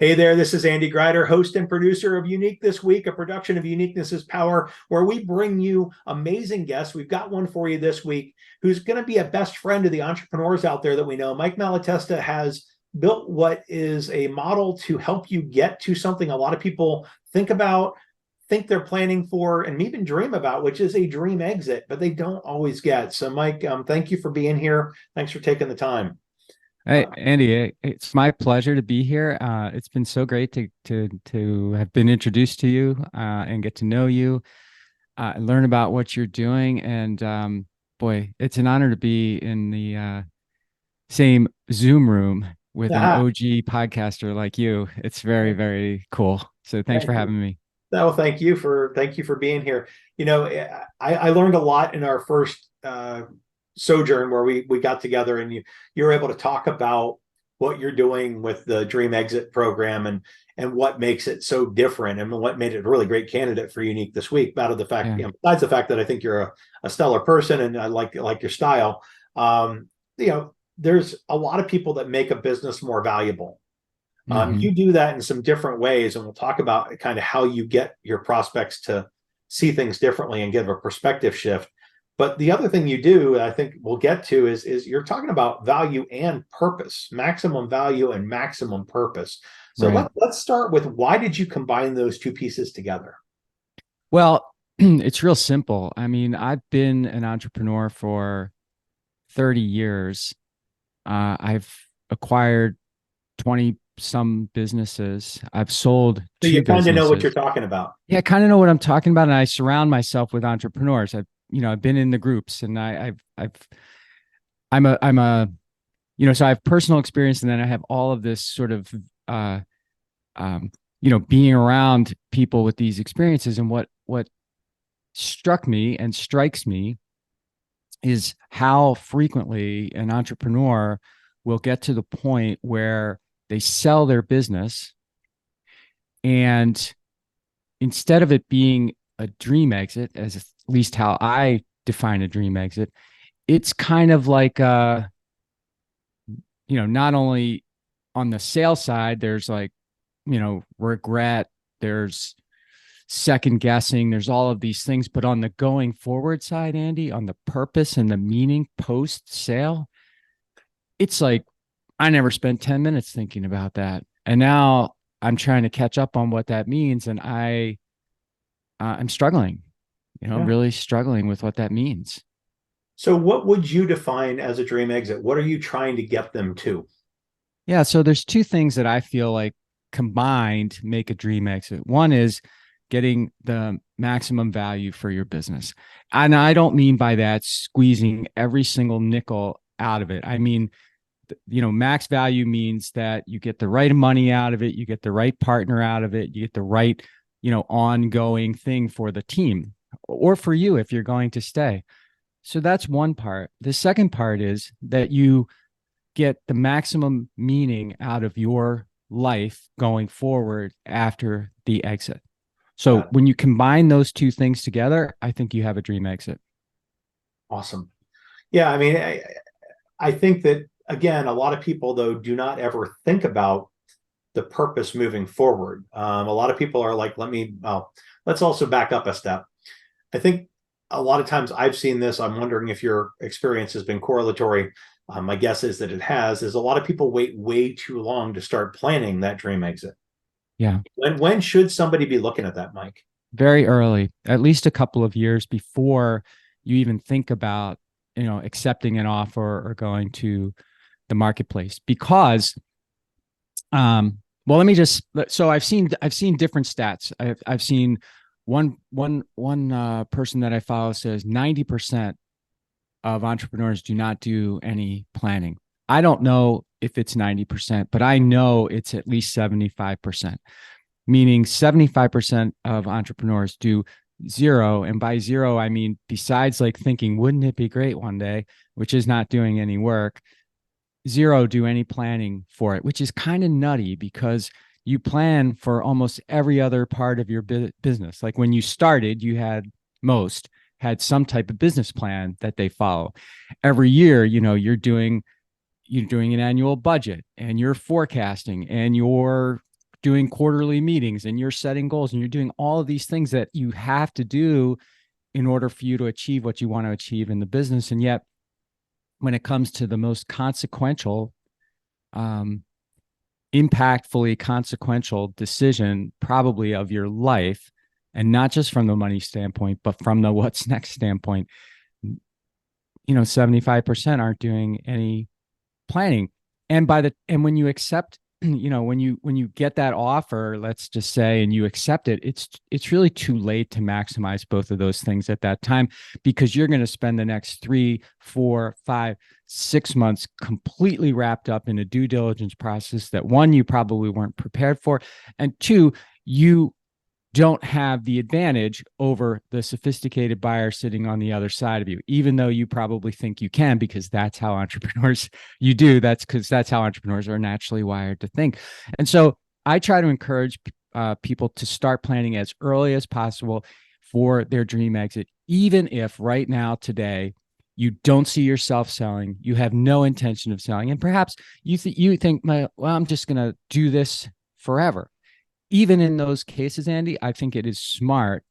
Hey there, this is Andy Grider, host and producer of Unique This Week, a production of Uniqueness is Power, where we bring you amazing guests. We've got one for you this week who's going to be a best friend of the entrepreneurs out there that we know. Mike Malatesta has built what is a model to help you get to something a lot of people think about, think they're planning for, and even dream about, which is a dream exit, but they don't always get. So, Mike, thank you for being here. Thanks for taking the time. Hey, Andy, it's my pleasure to be here. It's been so great to have been introduced to you and get to know you, and learn about what you're doing. And boy, it's an honor to be in the same Zoom room with an Ah, OG podcaster like you. It's very, very cool. So thanks for thank you. having me. No, thank you for being here. You know, I learned a lot in our first sojourn where we got together, and you were able to talk about what you're doing with the Dream Exit program and what makes it so different and what made it a really great candidate for Unique this week. Out of the fact, Yeah. besides the fact that I think you're a stellar person and I like your style, there's a lot of people that make a business more valuable. Hmm. You do that in some different ways, and we'll talk about kind of how you get your prospects to see things differently and give a perspective shift. But the other thing you do, I think we'll get to, is you're talking about value and purpose, maximum value and maximum purpose. So Right. let's start with, why did you combine those two pieces together? Well, it's real simple. I mean, I've been an entrepreneur for 30 years. I've acquired 20 some businesses. I've sold So two you kind of know what you're businesses. talking about. Yeah, I kind of know what I'm talking about. And I surround myself with entrepreneurs. I've been in the groups and I'm a, so I have personal experience and then I have all of this sort of, uh, being around people with these experiences. And what struck me and strikes me is how frequently an entrepreneur will get to the point where they sell their business, and instead of it being a dream exit, as at least how I define a dream exit, it's kind of like not only on the sales side, there's like, regret, there's second guessing, there's all of these things, but on the going forward side, Andy, on the purpose and the meaning post sale, it's like I never spent 10 minutes thinking about that. And now I'm trying to catch up on what that means. And I'm struggling, Yeah. really struggling with what that means. So what would you define as a dream exit? What are you trying to get them to? Yeah. So there's two things that I feel like combined make a dream exit. One is getting the maximum value for your business. And I don't mean by that squeezing every single nickel out of it. I mean, max value means that you get the right money out of it, you get the right partner out of it, you get the right, ongoing thing for the team or for you if you're going to stay. So that's one part. The second part is that you get the maximum meaning out of your life going forward after the exit. So Got it. when you combine those two things together, I think you have a dream exit. Awesome. Yeah, I mean, I think that, again, a lot of people, though, do not ever think about the purpose moving forward. A lot of people are like, let's also back up a step. I think a lot of times I've seen this. I'm wondering if your experience has been correlatory. My guess is that it has. Is a lot of people wait way too long to start planning that dream exit. Yeah. When should somebody be looking at that, Mike? Very early, at least a couple of years before you even think about, accepting an offer or going to the marketplace. Because, well, let me just, so I've seen different stats. I've seen one person that I follow says 90% of entrepreneurs do not do any planning. I don't know if it's 90%, but I know it's at least 75%, meaning 75% of entrepreneurs do zero. And by zero, I mean, besides like thinking, wouldn't it be great one day, which is not doing any work, zero do any planning for it, which is kind of nutty because you plan for almost every other part of your business. Like when you started, most had some type of business plan that they follow. Every year, you're doing an annual budget and you're forecasting and you're doing quarterly meetings and you're setting goals and you're doing all of these things that you have to do in order for you to achieve what you want to achieve in the business. And yet, when it comes to the most consequential, impactfully consequential decision probably of your life, and not just from the money standpoint, but from the what's next standpoint, 75% aren't doing any planning. And when you accept, when you get that offer, let's just say, and you accept it, it's really too late to maximize both of those things at that time, because you're going to spend the next 3, 4, 5, 6 months completely wrapped up in a due diligence process that, one, you probably weren't prepared for, and two, you don't have the advantage over the sophisticated buyer sitting on the other side of you, even though you probably think you can, because that's how entrepreneurs that's how entrepreneurs are naturally wired to think. And so I try to encourage people to start planning as early as possible for their dream exit, even if right now, today, you don't see yourself selling, you have no intention of selling, and perhaps you think, well, I'm just going to do this forever. Even in those cases, Andy, I think it is smart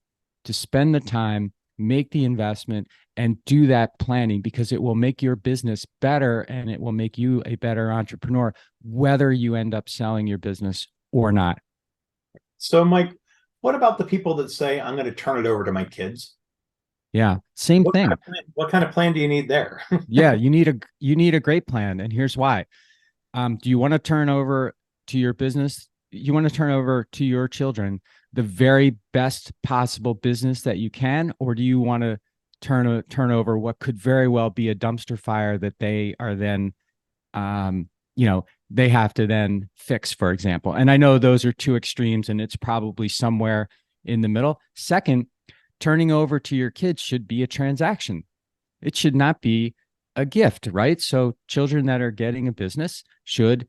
to spend the time, make the investment, and do that planning, because it will make your business better and it will make you a better entrepreneur, whether you end up selling your business or not. So, Mike, what about the people that say, I'm going to turn it over to my kids? Yeah, same thing. What kind of plan do you need there? Yeah, you need a great plan, and here's why. Do you want to turn over to your business? You want to turn over to your children the very best possible business that you can, or do you want to turn over what could very well be a dumpster fire that they are then, they have to then fix, for example? And I know those are two extremes, and it's probably somewhere in the middle. Second, turning over to your kids should be a transaction. It should not be a gift, right? So children that are getting a business should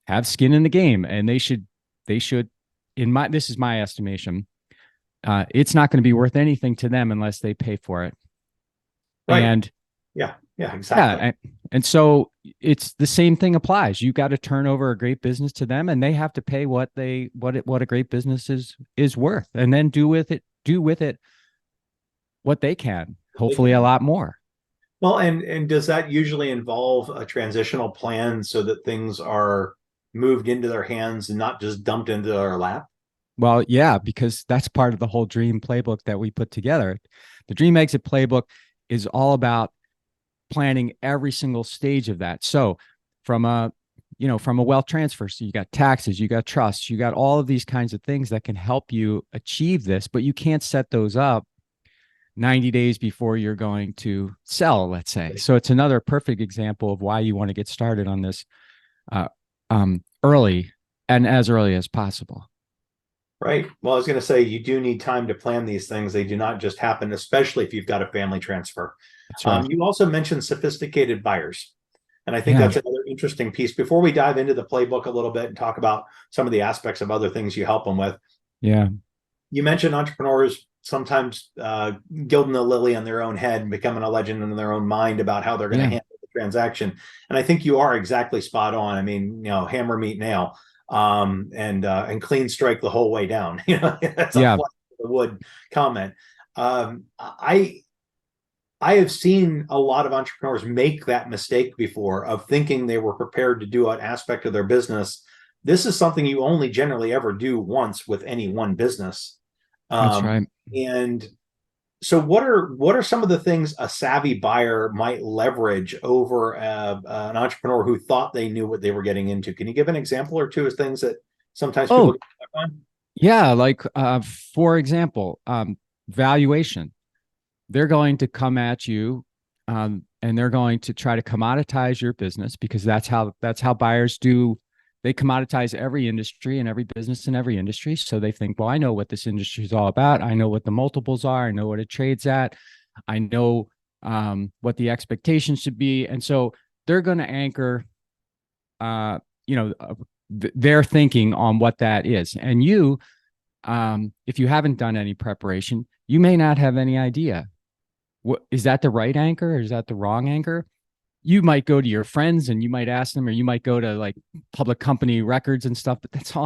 have skin in the game, and they should, this is my estimation, it's not going to be worth anything to them unless they pay for it. Right. And yeah, exactly. And so it's the same thing applies. You got to turn over a great business to them, and they have to pay what a great business is worth, and then do with it what they can, hopefully a lot more. Well, and does that usually involve a transitional plan so that things are moved into their hands and not just dumped into their lap? Well, yeah, because that's part of the whole dream playbook that we put together. The dream exit playbook is all about planning every single stage of that. So from a wealth transfer, so you got taxes, you got trusts, you got all of these kinds of things that can help you achieve this, but you can't set those up 90 days before you're going to sell, let's say. So it's another perfect example of why you want to get started on this early, and as early as possible. Right. Well, I was going to say, you do need time to plan these things. They do not just happen, especially if you've got a family transfer. That's right. You also mentioned sophisticated buyers. And I think that's another interesting piece. Before we dive into the playbook a little bit and talk about some of the aspects of other things you help them with. Yeah. You mentioned entrepreneurs sometimes gilding the lily on their own head and becoming a legend in their own mind about how they're going to handle the transaction. And I think you are exactly spot on. I mean, hammer, meet, nail, and clean strike the whole way down. That's a flesh to the wood comment. I have seen a lot of entrepreneurs make that mistake before, of thinking they were prepared to do an aspect of their business. This is something you only generally ever do once with any one business. That's right. And so what are some of the things a savvy buyer might leverage over an entrepreneur who thought they knew what they were getting into? Can you give an example or two of things that sometimes people get stuck on? Yeah, like for example, valuation. They're going to come at you, and they're going to try to commoditize your business, because that's how buyers do. They commoditize every industry and every business in every industry. So they think, well, I know what this industry is all about. I know what the multiples are. I know what it trades at. I know what the expectations should be. And so they're going to anchor, their thinking on what that is. And you, if you haven't done any preparation, you may not have any idea. What is that, the right anchor, or is that the wrong anchor? you might go to your friends and you might ask them, or you might go to like public company records and stuff, but that's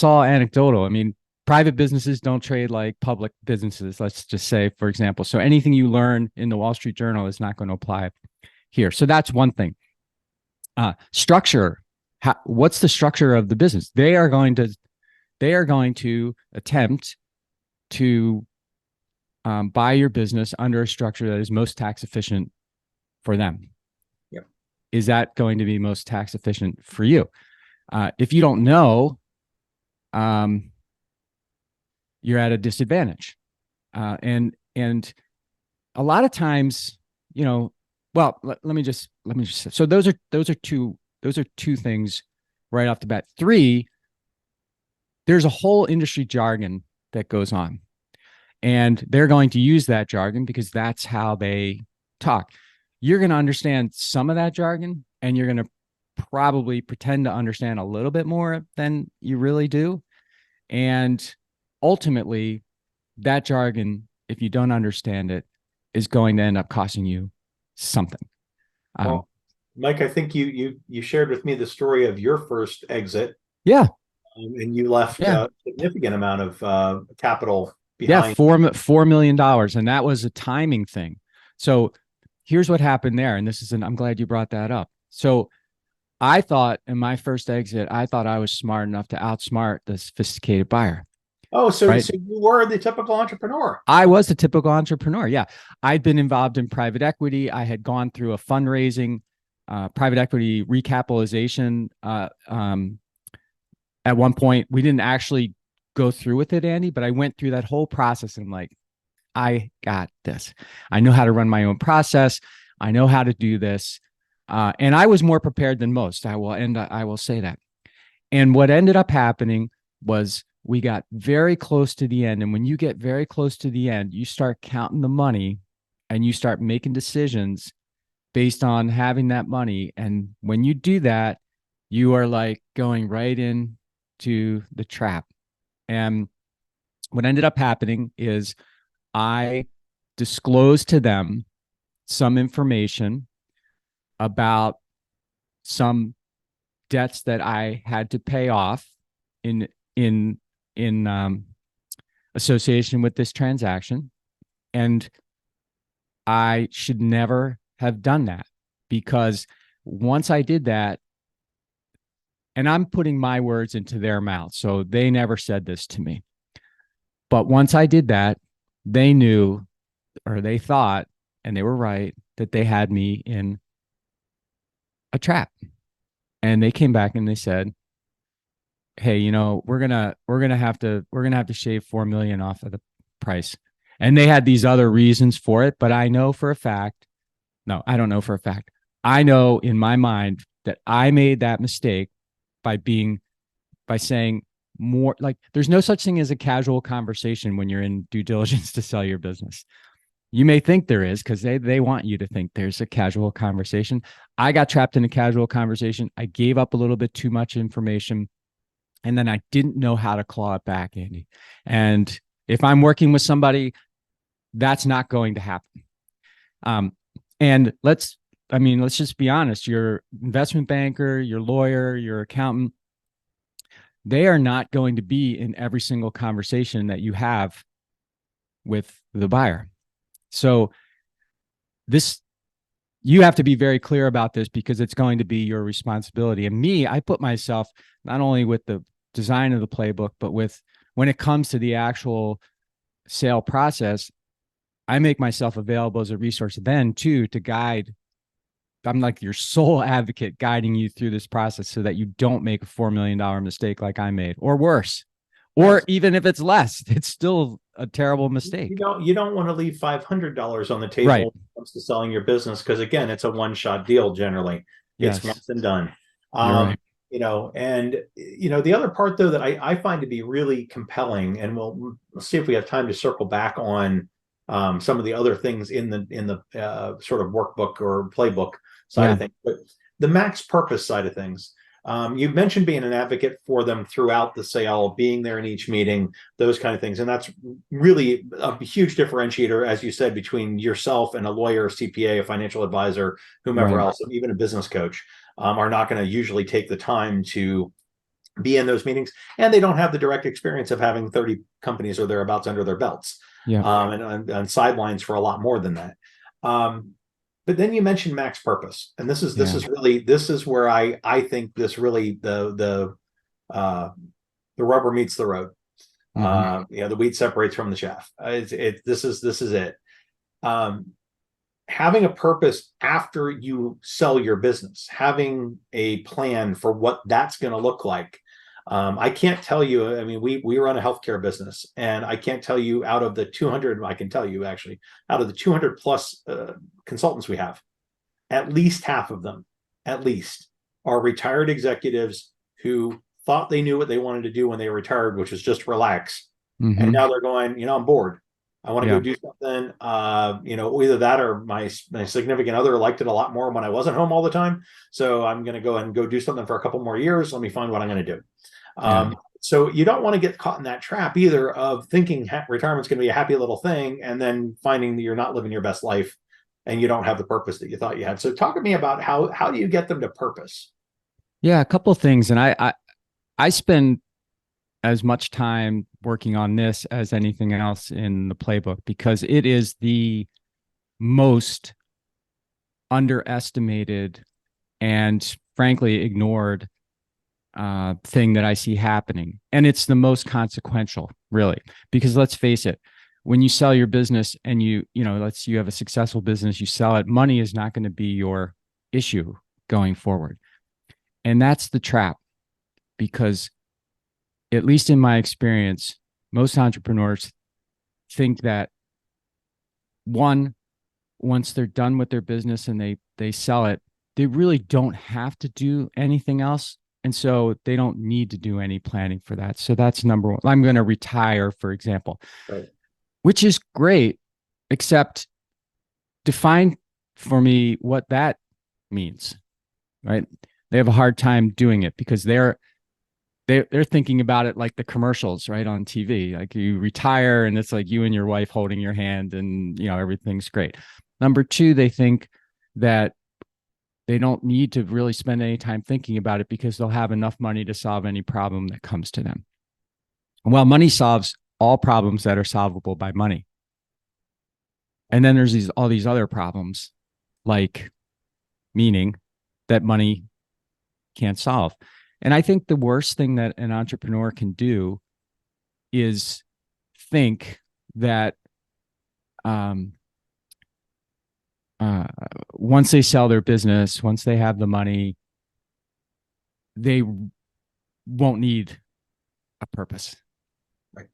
all anecdotal. I mean, private businesses don't trade like public businesses, let's just say, for example. So anything you learn in the Wall Street Journal is not going to apply here. So that's one thing. Structure. What's the structure of the business? They are going to attempt to buy your business under a structure that is most tax efficient for them. Yep. Is that going to be most tax efficient for you? If you don't know, you're at a disadvantage. And a lot of times, well, let me just so those are two things right off the bat. Three, there's a whole industry jargon that goes on, and they're going to use that jargon because that's how they talk. You're going to understand some of that jargon, and you're going to probably pretend to understand a little bit more than you really do. And ultimately, that jargon, if you don't understand it, is going to end up costing you something. Well, Mike, I think you shared with me the story of your first exit. Yeah. And you left a significant amount of capital behind. Yeah, $4 million. And that was a timing thing. So here's what happened there. And I'm glad you brought that up. So I thought in my first exit, I thought I was smart enough to outsmart the sophisticated buyer. Oh, so right? So you were the typical entrepreneur. I was the typical entrepreneur. Yeah. I'd been involved in private equity. I had gone through a fundraising, private equity recapitalization. At one point, we didn't actually go through with it, Andy, but I went through that whole process and I'm like, I got this. I know how to run my own process. I know how to do this. And I was more prepared than most. I will say that. And what ended up happening was we got very close to the end. And when you get very close to the end, you start counting the money and you start making decisions based on having that money. And when you do that, you are like going right into the trap. And what ended up happening is I disclosed to them some information about some debts that I had to pay off in association with this transaction. And I should never have done that, because once I did that, and I'm putting my words into their mouth, so they never said this to me. But once I did that, they knew, or they thought, and they were right, that they had me in a trap. And they came back and they said, hey, we're gonna have to shave 4 million off of the price. And they had these other reasons for it, but I know for a fact, no, I don't know for a fact. I know in my mind that I made that mistake by saying more, like, there's no such thing as a casual conversation when you're in due diligence to sell your business. You may think there is, because they want you to think there's a casual conversation. I got trapped in a casual conversation. I gave up a little bit too much information, and then I didn't know how to claw it back, Andy. And if I'm working with somebody, that's not going to happen. And let's just be honest. Your investment banker, your lawyer, your accountant, they are not going to be in every single conversation that you have with the buyer. So you have to be very clear about this, because it's going to be your responsibility. And me, I put myself not only with the design of the playbook, but when it comes to the actual sale process, I make myself available as a resource then too, to guide. I'm like your sole advocate, guiding you through this process so that you don't make a $4 million mistake like I made, or worse, or even if it's less, it's still a terrible mistake. You don't want to leave $500 on the table right. when it comes to selling your business, because again, it's a one-shot deal generally. Yes. It's once and done. Right. The other part though that I find to be really compelling, and we'll see if we have time to circle back on some of the other things in the sort of workbook or playbook side of things, but the max purpose side of things. You've mentioned being an advocate for them throughout the sale, being there in each meeting, those kind of things. And that's really a huge differentiator, as you said, between yourself and a lawyer, CPA, a financial advisor, whomever Right. else, even a business coach, are not going to usually take the time to be in those meetings, and they don't have the direct experience of having 30 companies or thereabouts under their belts, Yeah. and sidelines for a lot more than that. But then you mentioned max purpose, and this Yeah. is really, this is where I think this really, the rubber meets the road. Hmm. The wheat separates from the chaff. This is it. Having a purpose after you sell your business, having a plan for what that's going to look like. I can't tell you. I mean, we run a healthcare business, and I can't tell you out of the 200. I can tell you actually out of the 200 plus consultants we have, at least half of them, at least, are retired executives who thought they knew what they wanted to do when they retired, which was just relax. And Hmm. now they're going, I'm bored. I want to go Yeah. do something. Either that or my significant other liked it a lot more when I wasn't home all the time. So I'm going to go and go do something for a couple more years. Let me find what I'm going to do. Yeah. So you don't want to get caught in that trap either of thinking retirement's going to be a happy little thing, and then finding that you're not living your best life and you don't have the purpose that you thought you had. So talk to me about how do you get them to purpose? Yeah. A couple of things. And I spend as much time working on this as anything else in the playbook because it is the most underestimated and frankly ignored thing that I see happening. And it's the most consequential, really, because let's face it, when you sell your business and you have a successful business, you sell it, money is not going to be your issue going forward. And that's the trap because, at least in my experience, most entrepreneurs think that once they're done with their business and they sell it, they really don't have to do anything else. And so they don't need to do any planning for that. So that's number one. I'm going to retire, for example, Right. which is great, except define for me what that means, right? They have a hard time doing it because they're thinking about it like the commercials, right, on TV. Like you retire and it's like you and your wife holding your hand and everything's great. Number two, they think that they don't need to really spend any time thinking about it because they'll have enough money to solve any problem that comes to them. Well, money solves all problems that are solvable by money. And then there's all these other problems like meaning that money can't solve. And I think the worst thing that an entrepreneur can do is think that um, uh, once they sell their business, once they have the money, they won't need a purpose. Right.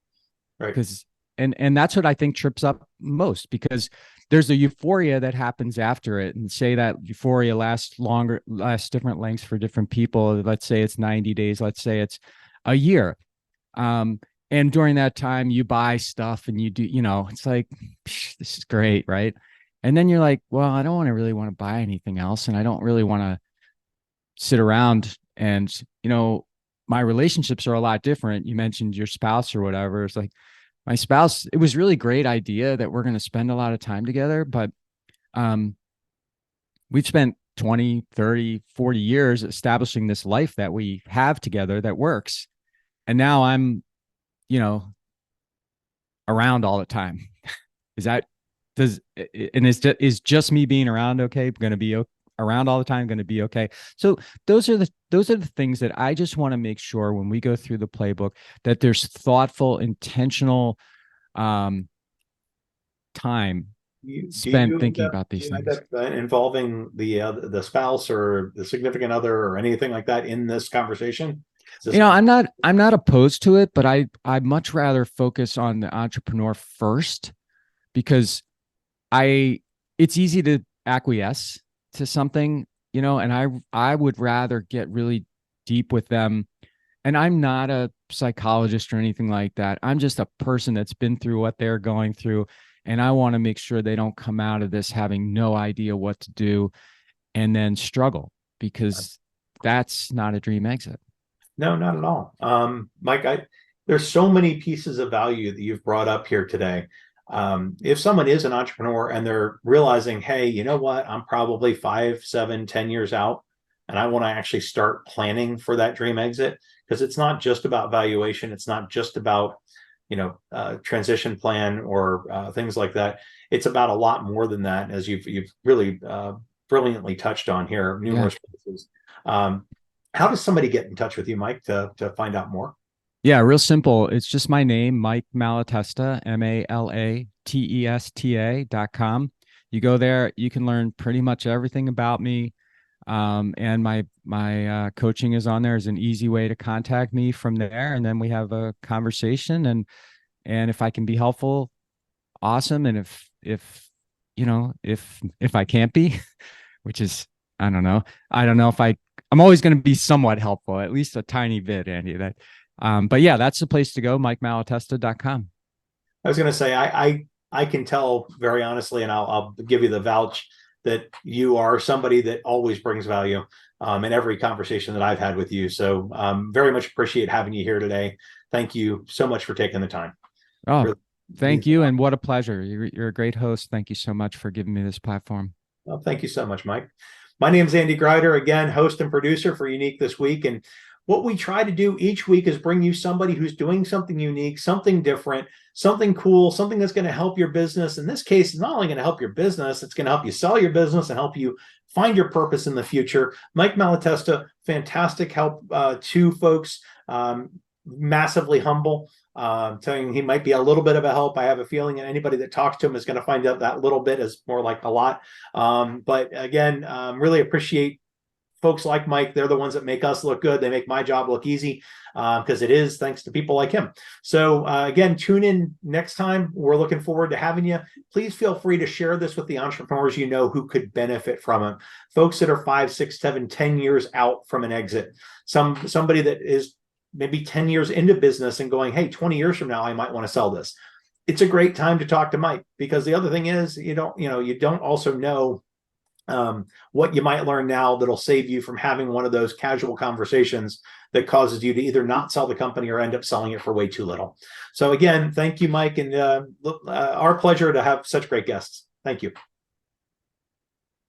Right. Because and that's what I think trips up most because there's a euphoria that happens after it, and say that euphoria lasts different lengths for different people. Let's say it's 90 days. Let's say it's a year. Um, and during that time, you buy stuff and you do, it's like, this is great, right? And then you're like, well, I don't really want to buy anything else, and I don't really want to sit around and my relationships are a lot different. You mentioned your spouse or whatever. It's like my spouse, it was really great idea that we're going to spend a lot of time together, but um, we've spent 20, 30, 40 years establishing this life that we have together that works. And now I'm, you know, around all the time. Is that, is just me being around okay? Going to be around all the time, going to be okay? So those are the things that I just want to make sure when we go through the playbook that there's thoughtful, intentional time Do you spent thinking about do these you end things. up involving the spouse or the significant other or anything like that in this conversation? Is this I'm not opposed to it, but I much rather focus on the entrepreneur first because I it's easy to acquiesce to something, and I would rather get really deep with them. And I'm not a psychologist or anything like that. I'm just a person that's been through what they're going through. And I want to make sure they don't come out of this having no idea what to do and then struggle because that's not a dream exit. No, not at all. Mike, there's so many pieces of value that you've brought up here today. If someone is an entrepreneur and they're realizing, hey, you know what, I'm probably 5, 7, 10 years out, and I want to actually start planning for that dream exit, because it's not just about valuation. It's not just about, transition plan or things like that. It's about a lot more than that, as you've really brilliantly touched on here, numerous places. How does somebody get in touch with you, Mike, to find out more? Yeah, real simple. It's just my name, Mike Malatesta, Malatesta.com. You go there, you can learn pretty much everything about me. And my coaching is on there as an easy way to contact me from there. And then we have a conversation, and if I can be helpful, awesome. And if I can't be, which is, I don't know if I'm always going to be somewhat helpful, at least a tiny bit, Andy. But yeah, that's the place to go, MikeMalatesta.com. I was going to say, I can tell very honestly, and I'll give you the vouch that you are somebody that always brings value in every conversation that I've had with you. So very much appreciate having you here today. Thank you so much for taking the time. Oh, really, thank you. And what a pleasure. You're a great host. Thank you so much for giving me this platform. Well, thank you so much, Mike. My name is Andy Grider, again, host and producer for Unique This Week. And what we try to do each week is bring you somebody who's doing something unique, something different, something cool, something that's going to help your business. In this case, it's not only going to help your business, it's going to help you sell your business and help you find your purpose in the future. Mike Malatesta, fantastic help to folks, massively humble. Telling him he might be a little bit of a help. I have a feeling that anybody that talks to him is going to find out that little bit is more like a lot. But again, really appreciate folks like Mike. They're the ones that make us look good. They make my job look easy because it is thanks to people like him. So again, tune in next time. We're looking forward to having you. Please feel free to share this with the entrepreneurs you know who could benefit from it. Folks that are 5, 6, 7, 10 years out from an exit. Somebody that is maybe 10 years into business and going, hey, 20 years from now, I might want to sell this. It's a great time to talk to Mike, because the other thing is you don't also know what you might learn now that'll save you from having one of those casual conversations that causes you to either not sell the company or end up selling it for way too little. So again, thank you, Mike, and our pleasure to have such great guests. Thank you.